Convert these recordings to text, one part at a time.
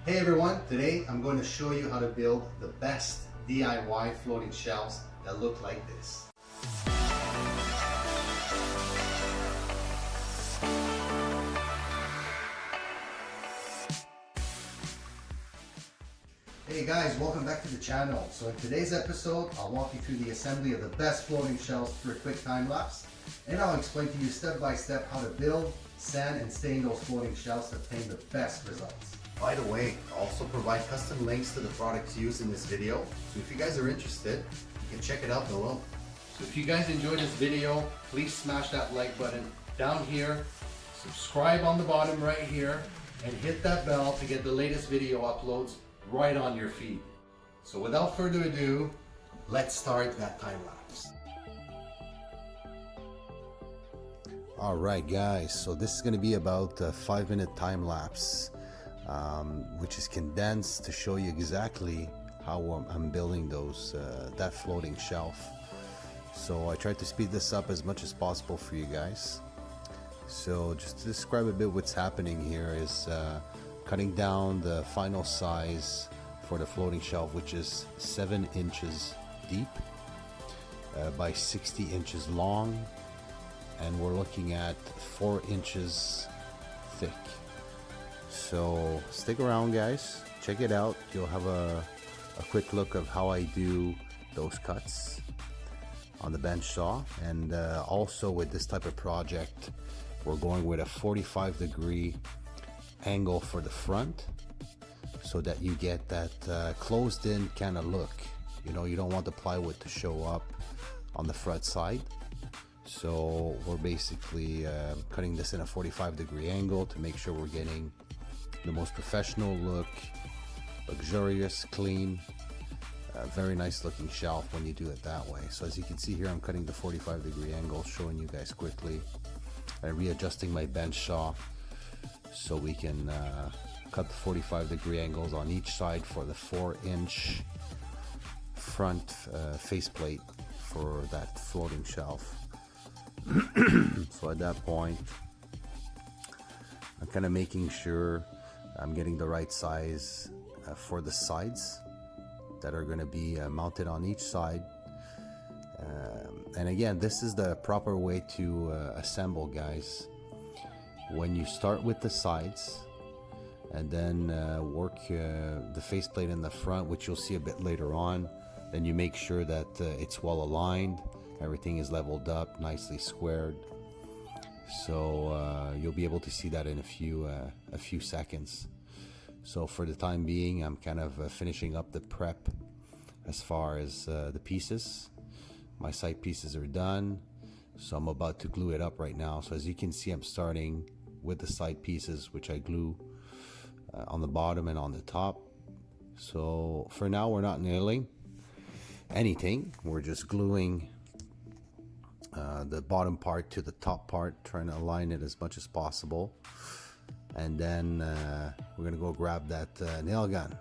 Hey everyone, today I'm going to show you how to build the best DIY floating shelves that look like this. Hey guys, welcome back to the channel. So in today's episode, I'll walk you through the assembly of the best floating shelves for a quick time lapse, and I'll explain to you step by step how to build, sand, and stain those floating shelves to obtain the best results. By the way, I also provide custom links to the products used in this video, so if you guys are interested, you can check it out below. So if you guys enjoyed this video, please smash that like button down here, subscribe on the bottom right here, and hit that bell to get the latest video uploads right on your feed. So without further ado, let's start that time lapse. Alright guys, so this is going to be about a 5-minute time lapse. Which is condensed to show you exactly how I'm building that floating shelf. So I tried to speed this up as much as possible for you guys. So just to describe a bit what's happening here is cutting down the final size for the floating shelf, which is 7 inches deep by 60 inches long, and we're looking at 4 inches thick. So stick around guys, check it out. You'll have a quick look of how I do those cuts on the bench saw. And also with this type of project, we're going with a 45-degree angle for the front, so that you get that closed in kind of look. You know, you don't want the plywood to show up on the front side. So we're basically cutting this in a 45-degree angle to make sure we're getting the most professional look, luxurious, clean, very nice looking shelf when you do it that way. So as you can see here, I'm cutting the 45-degree angle, showing you guys quickly, and readjusting my bench saw so we can cut the 45-degree angles on each side for the 4-inch front faceplate for that floating shelf. So at that point, I'm kind of making sure I'm getting the right size for the sides that are going to be mounted on each side. And again, this is the proper way to assemble, guys. When you start with the sides and then work the faceplate in the front, which you'll see a bit later on, then you make sure that it's well aligned, everything is leveled up, nicely squared. So you'll be able to see that in a few seconds. So for the time being, I'm kind of finishing up the prep as far as the pieces. My side pieces are done, so I'm about to glue it up right now. So as you can see, I'm starting with the side pieces, which I glue on the bottom and on the top. So for now, we're not nailing anything. We're just gluing the bottom part to the top part, trying to align it as much as possible. And then we're gonna go grab that nail gun.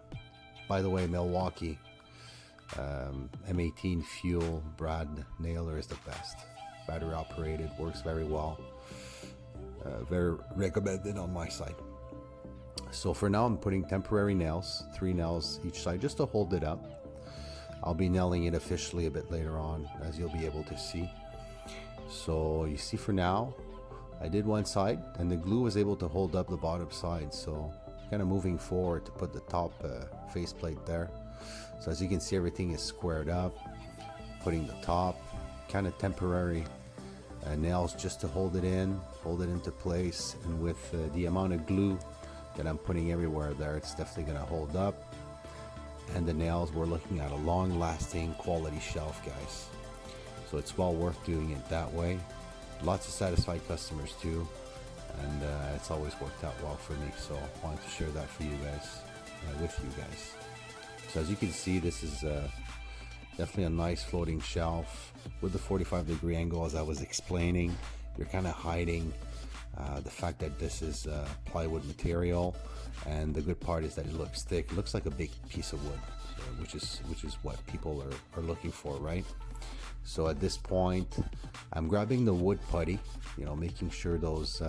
By the way, Milwaukee M18 fuel brad nailer is the best. Battery operated, works very well. Very recommended on my side. So for now, I'm putting temporary nails, 3 nails each side, just to hold it up. I'll be nailing it officially a bit later on, as you'll be able to see. So you see, for now I did one side and the glue was able to hold up the bottom side, so kind of moving forward to put the top faceplate there. So as you can see, everything is squared up, putting the top, kind of temporary nails just to hold it into place. And with the amount of glue that I'm putting everywhere there, it's definitely going to hold up. And the nails, we're looking at a long lasting quality shelf, guys. So it's well worth doing it that way. Lots of satisfied customers too, and it's always worked out well for me. So I wanted to share that for you guys, with you guys. So as you can see, this is definitely a nice floating shelf with the 45-degree angle. As I was explaining, you're kind of hiding the fact that this is plywood material, and the good part is that it looks thick. It looks like a big piece of wood, which is what people are looking for, right? So at this point, I'm grabbing the wood putty, you know, making sure those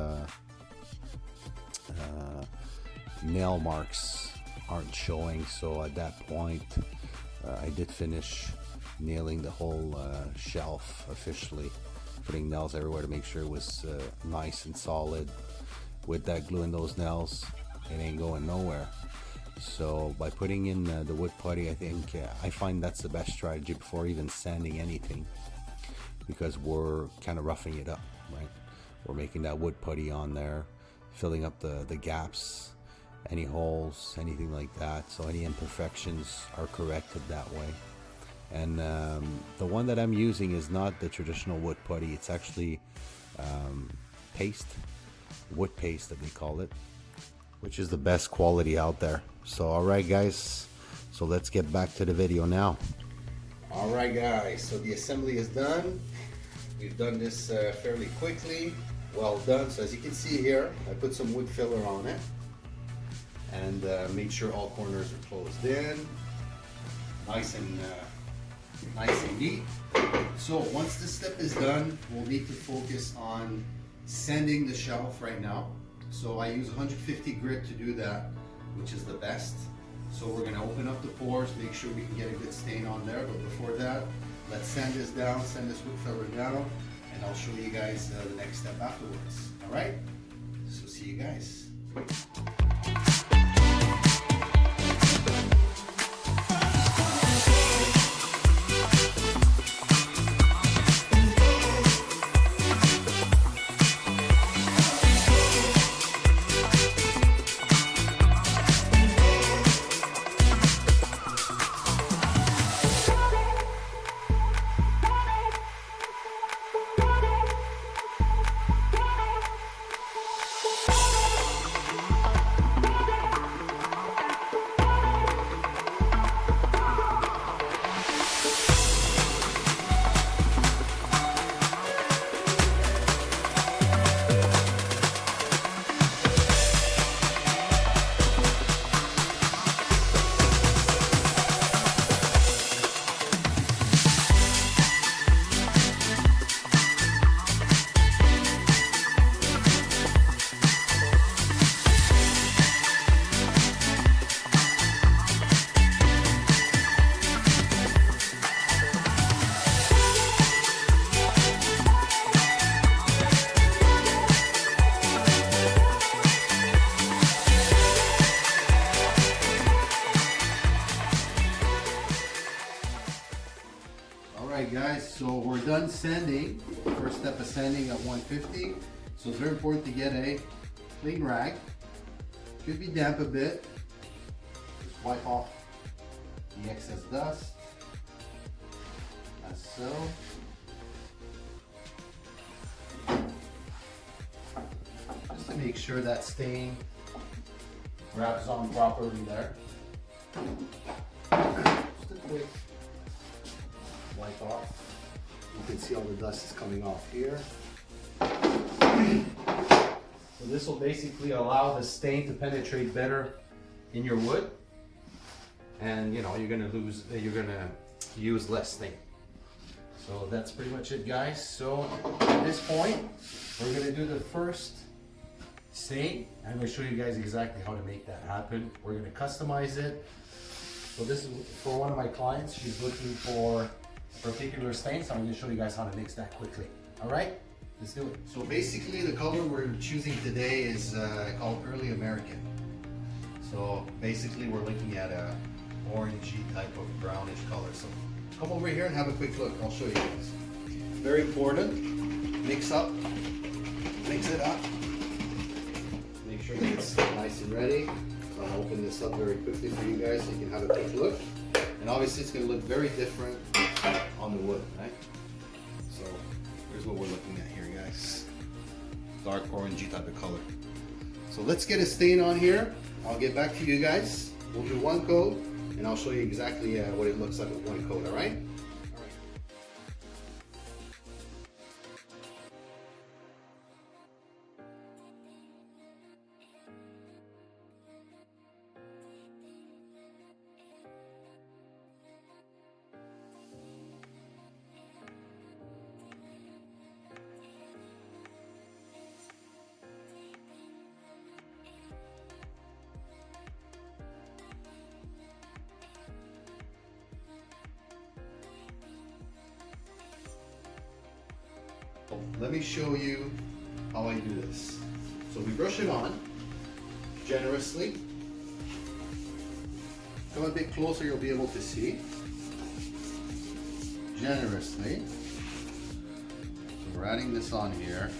nail marks aren't showing. So at that point, I did finish nailing the whole shelf officially, putting nails everywhere to make sure it was nice and solid. With that glue in those nails, it ain't going nowhere. So by putting in the wood putty, I think I find that's the best strategy before even sanding anything, because we're kind of roughing it up, right? We're making that wood putty on there, filling up the gaps, any holes, anything like that. So any imperfections are corrected that way. And the one that I'm using is not the traditional wood putty. It's actually paste, wood paste that they call it, which is the best quality out there. So alright guys, so let's get back to the video now. Alright guys, so the assembly is done. We've done this fairly quickly. Well done. So as you can see here, I put some wood filler on it and made sure all corners are closed in, nice and neat. So once this step is done, we'll need to focus on sanding the shelf right now. So I use 150 grit to do that, which is the best. So we're gonna open up the pores, make sure we can get a good stain on there. But before that, let's sand this down, sand this wood filler down, and I'll show you guys the next step afterwards. All right? So see you guys. Alright guys, so we're done sanding. First step of sanding at 150. So it's very important to get a clean rag. Could be damp a bit. Just wipe off the excess dust. As so. Just to make sure that stain grabs on properly there. Just a quick wipe off. You can see all the dust is coming off here. So this will basically allow the stain to penetrate better in your wood, and you're gonna use less stain. So that's pretty much it, guys. So at this point, we're gonna do the first stain. I'm gonna show you guys exactly how to make that happen. We're gonna customize it. So this is for one of my clients. She's looking for particular stain, so I'm going to show you guys how to mix that quickly. All right, let's do it. So basically the color we're choosing today is called Early American. So basically we're looking at a orangey type of brownish color. So come over here and have a quick look. I'll show you guys. Very important. Mix it up. Make sure that it's nice and ready. So I'll open this up very quickly for you guys so you can have a quick look. And obviously it's going to look very different on the wood, right? So here's what we're looking at here, guys. Dark orangey type of color. So let's get a stain on here. I'll get back to you guys. We'll do one coat and I'll show you exactly what it looks like with one coat, all right? let me show you how I do this. So we brush it on generously. Come a bit closer, you'll be able to see. Generously. So we're adding this on here.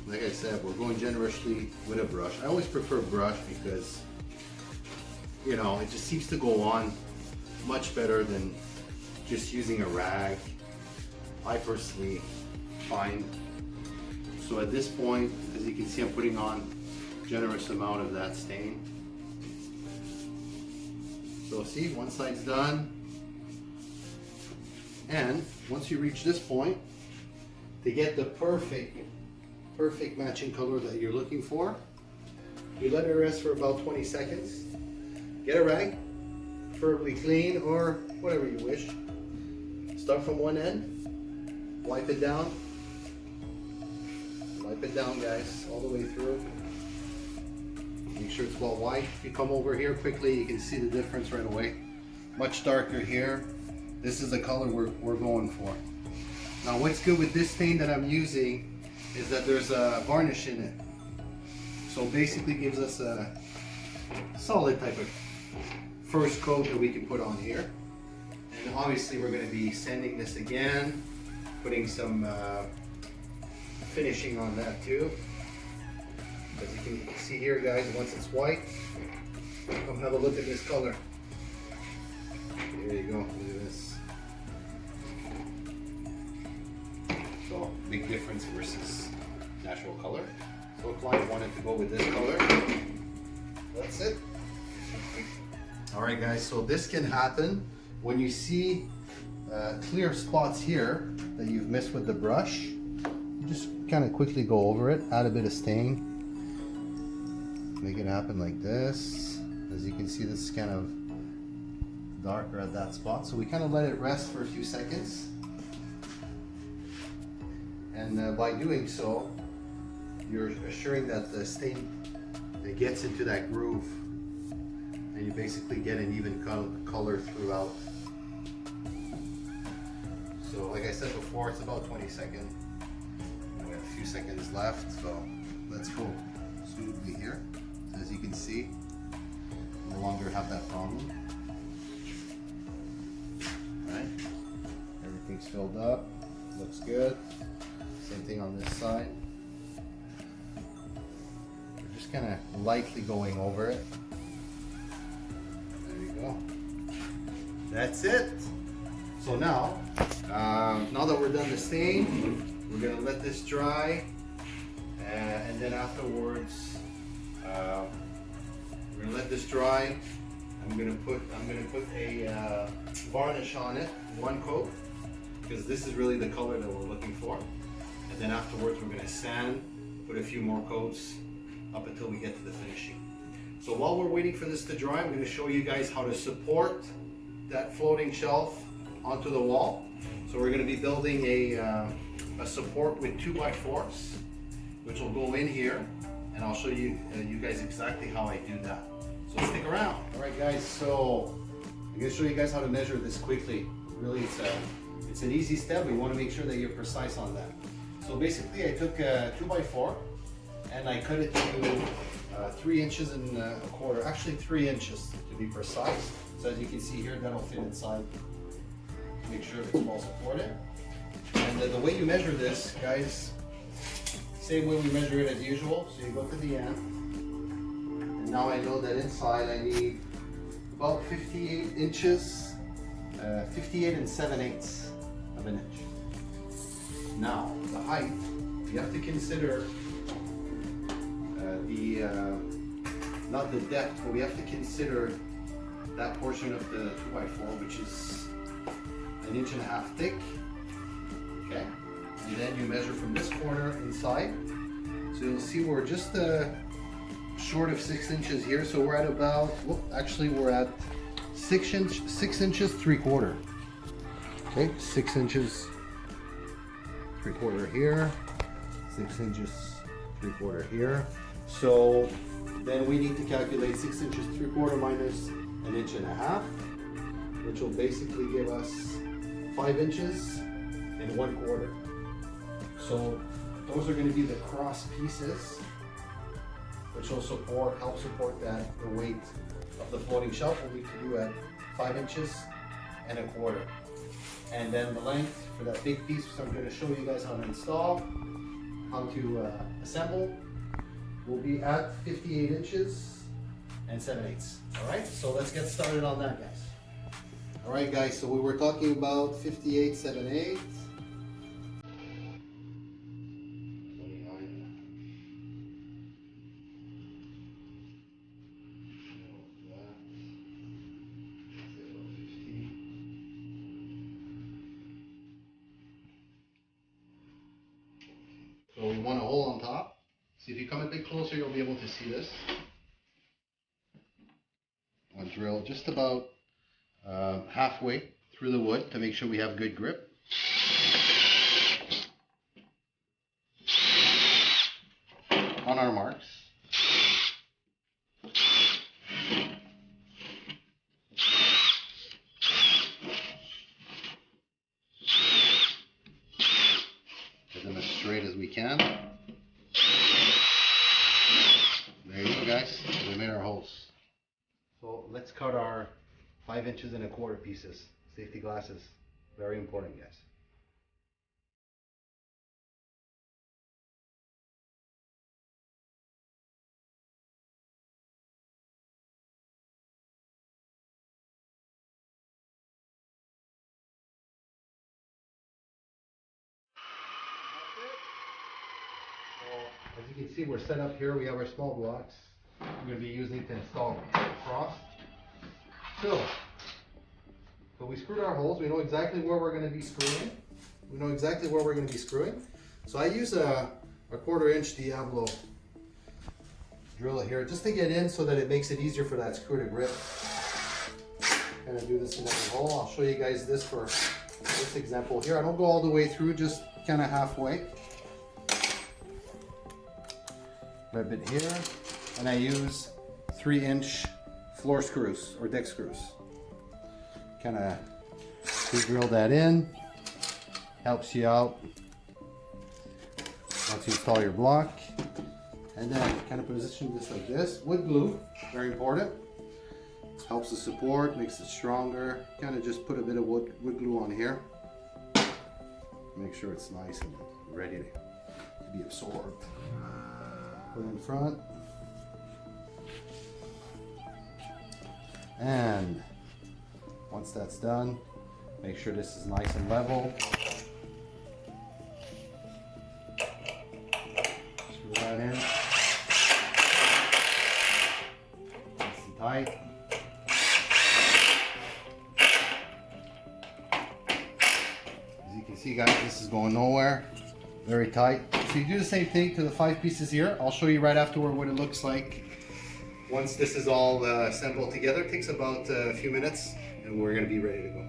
Like I said, we're going generously with a brush. I always prefer brush because, you know, it just seems to go on much better than just using a rag. I personally find. So at this point, as you can see, I'm putting on a generous amount of that stain. So see, one side's done. And once you reach this point, to get the perfect matching color that you're looking for, you let it rest for about 20 seconds. Get a rag, preferably clean or whatever you wish. Start from one end, wipe it down. Wipe it down, guys, all the way through. Make sure it's well white. If you come over here quickly, you can see the difference right away. Much darker here. This is the color we're going for. Now what's good with this stain that I'm using is that there's a varnish in it. So basically gives us a solid type of first coat that we can put on here. And obviously we're going to be sanding this again, putting some finishing on that too. As you can see here, guys, once it's white, come have a look at this color. There you go, look at this. So big difference versus natural color. So a client wanted to go with this color. That's it. Alright guys, so this can happen when you see clear spots here that you've missed with the brush. You just kind of quickly go over it, add a bit of stain. Make it happen like this. As you can see, this is kind of darker at that spot. So we kind of let it rest for a few seconds. And by doing so, you're assuring that the stain that gets into that groove, and you basically get an even color throughout. So like I said before, it's about 20 seconds. We have a few seconds left, so let's go smoothly here. As you can see, no longer have that problem. Right? Everything's filled up, looks good. Same thing on this side. We're just kind of lightly going over it. There you go. That's it. So now that we're done the stain, we're gonna let this dry, and then afterwards, we're gonna let this dry. I'm gonna put a varnish on it, one coat, because this is really the color that we're looking for. And then afterwards, we're gonna sand, put a few more coats up until we get to the finishing. So while we're waiting for this to dry, I'm gonna show you guys how to support that floating shelf onto the wall. So we're gonna be building a support with 2x4s, which will go in here, and I'll show you guys exactly how I do that. So stick around. All right, guys. So I'm gonna show you guys how to measure this quickly. Really, it's an easy step. We want to make sure that you're precise on that. So basically, I took a 2x4 and I cut it to 3 inches and a quarter. Actually, 3 inches to be precise. So as you can see here, that'll fit inside. Make sure it's well supported. And the way you measure this, guys, same way we measure it as usual. So you go to the end, and now I know that inside I need about 58 inches, 58 and 7/8 of an inch. Now the height, you have to consider not the depth, but we have to consider that portion of the 2x4, which is 1.5 inches thick. Okay. And then you measure from this corner inside. So you'll see we're just short of 6 inches here. So we're at about, actually we're at 6 inches 3/4. Okay, 6 inches 3/4 here, 6 inches 3/4 here. So then we need to calculate 6 inches 3/4 minus 1.5 inches. which will basically give us 5 inches and 1/4. So those are going to be the cross pieces, which will help support the weight of the floating shelf. We'll need to do at 5 inches and 1/4. And then the length for that big piece, which I'm going to show you guys how to install, how to assemble, will be at 58 inches and 7/8. All right, so let's get started on that, guys. All right, guys, so we were talking about 58, 7/8. So we want a hole on top. So if you come a bit closer, you'll be able to see this. I'll drill just about halfway through the wood to make sure we have good grip. On our marks. Get them as straight as we can. There you go, guys. We made our holes. So let's cut our 5 inches and 1/4 pieces. Safety glasses, very important, guys. As you can see, we're set up here. We have our small blocks. We're going to be using to install frost. So we screwed our holes. We know exactly where we're going to be screwing. So I use a 1/4 inch Diablo drill it here just to get in so that it makes it easier for that screw to grip. Kind of do this in every hole. I'll show you guys this for this example here. I don't go all the way through, just kind of halfway. Right bit here, and I use 3-inch floor screws or deck screws. Kind of drill that in, helps you out once you install your block. And then kind of position this like this. Wood glue, very important. Helps the support, makes it stronger. Kind of just put a bit of wood glue on here. Make sure it's nice and ready to be absorbed. Put in front. And once that's done, make sure this is nice and level. Screw that in. Nice and tight. As you can see, guys, this is going nowhere. Very tight. So you do the same thing to the 5 pieces here. I'll show you right afterward what it looks like once this is all assembled together. It takes about a few minutes and we're going to be ready to go.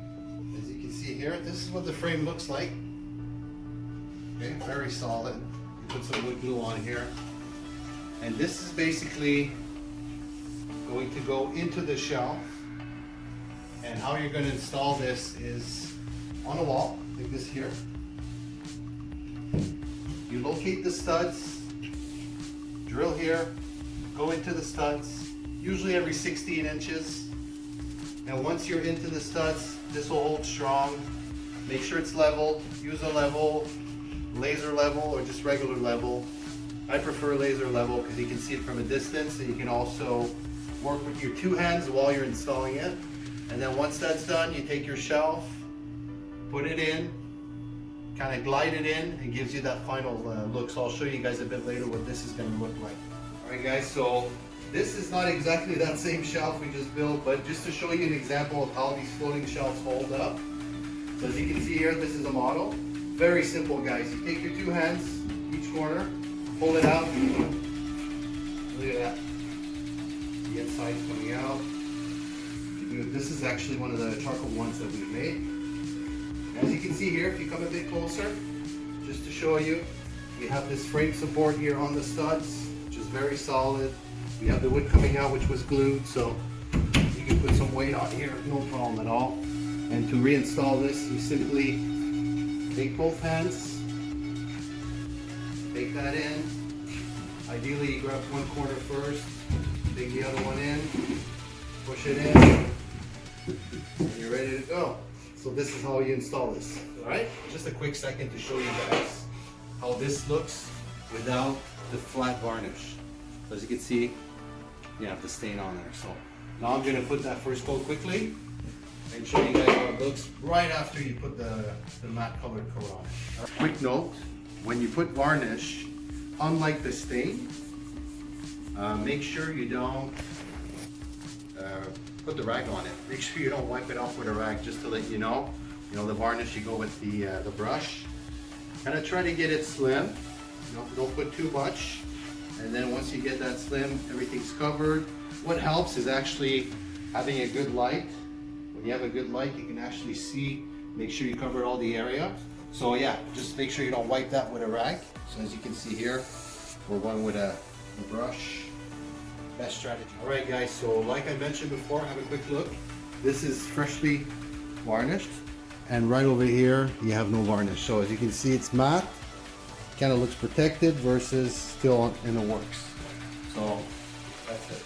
As you can see here, this is what the frame looks like. Okay, very solid. You put some wood glue on here. And this is basically going to go into the shelf. And how you're going to install this is on a wall, like this here. You locate the studs, drill here, go into the studs, usually every 16 inches. And once you're into the studs, this will hold strong. Make sure it's leveled. Use a level, laser level, or just regular level. I prefer laser level because you can see it from a distance, and you can also work with your 2 hands while you're installing it. And then once that's done, you take your shelf, put it in, kind of glide it in. It gives you that final look. So I'll show you guys a bit later what this is going to look like. All right, guys, so this is not exactly that same shelf we just built, but just to show you an example of how these floating shelves hold up. So as you can see here, this is a model. Very simple, guys. You take your 2 hands, each corner, pull it out. Look at that. The inside's coming out. This is actually one of the charcoal ones that we've made. As you can see here, if you come a bit closer, just to show you, we have this frame support here on the studs, which is very solid. We have the wood coming out, which was glued, so you can put some weight on here, no problem at all. And to reinstall this, you simply take both hands, take that in. Ideally, you grab one corner first, take the other one in, push it in, and you're ready to go. So this is how you install this, all right? Just a quick second to show you guys how this looks without the flat varnish. So as you can see, you have the stain on there. So now I'm gonna put that first coat quickly and show you guys how it looks right after you put the matte colored coat on it. Quick note, when you put varnish, unlike the stain, make sure you don't put the rag on it. Make sure you don't wipe it off with a rag, just to let you know. You know, the varnish, you go with the brush. Kind of try to get it slim. You know, don't put too much. And then once you get that slim, everything's covered. What helps is actually having a good light. When you have a good light, you can actually see, make sure you cover all the area. So yeah, just make sure you don't wipe that with a rag. So as you can see here, we're going with a brush. Best strategy. All right guys, so like I mentioned before, have a quick look. This is freshly varnished. And right over here, you have no varnish. So as you can see, it's matte. Kind of looks protected versus still in the works. So that's it.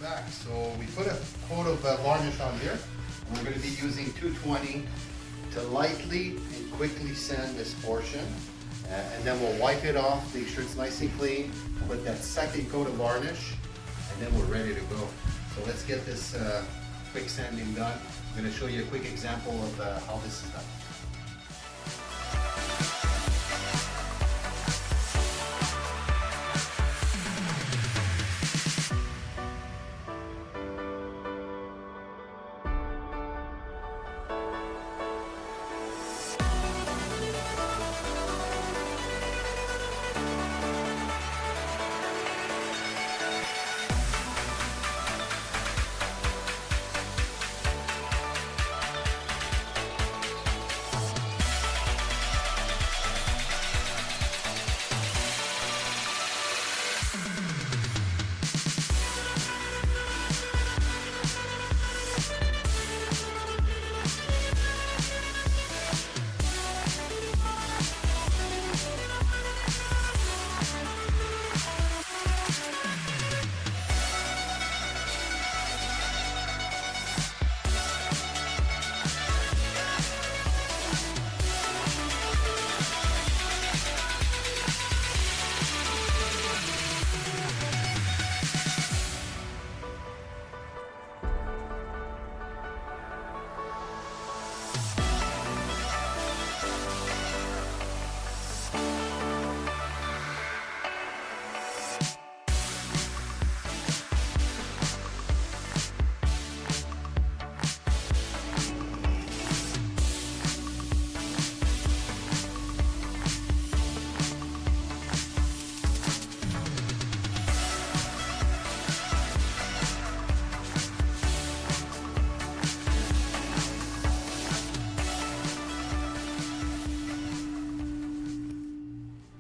Back. So we put a coat of varnish on here. And we're going to be using 220 to lightly and quickly sand this portion. And then we'll wipe it off, make sure it's nice and clean, put that second coat of varnish, and then we're ready to go. So let's get this quick sanding done. I'm going to show you a quick example of how this is done.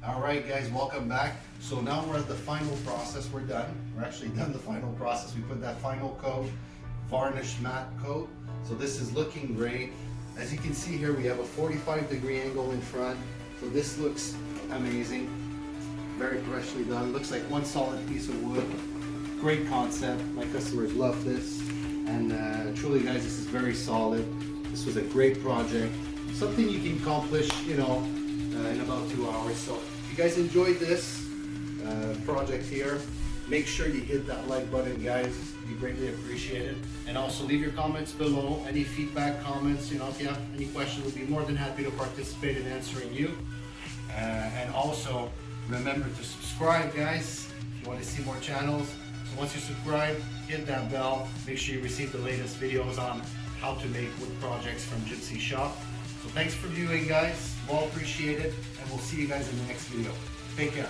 Alright guys, welcome back. So now we're at the final process. We're done. We're actually done the final process. We put that final coat, varnish matte coat. So this is looking great. As you can see here, we have a 45-degree angle in front. So this looks amazing. Very freshly done. Looks like one solid piece of wood. Great concept. My customers love this. And truly guys, this is very solid. This was a great project. Something you can accomplish, you know, in about 2 hours. So if you guys enjoyed this project here, make sure you hit that like button, guys. We greatly appreciate it. And also leave your comments below. Any feedback, comments, you know, if you have any questions, we'll be more than happy to participate in answering you. And also remember to subscribe, guys, if you want to see more channels. So once you subscribe, hit that bell. Make sure you receive the latest videos on how to make wood projects from Gypsy Shop. So thanks for viewing, guys. Well appreciated, and we'll see you guys in the next video. Take care.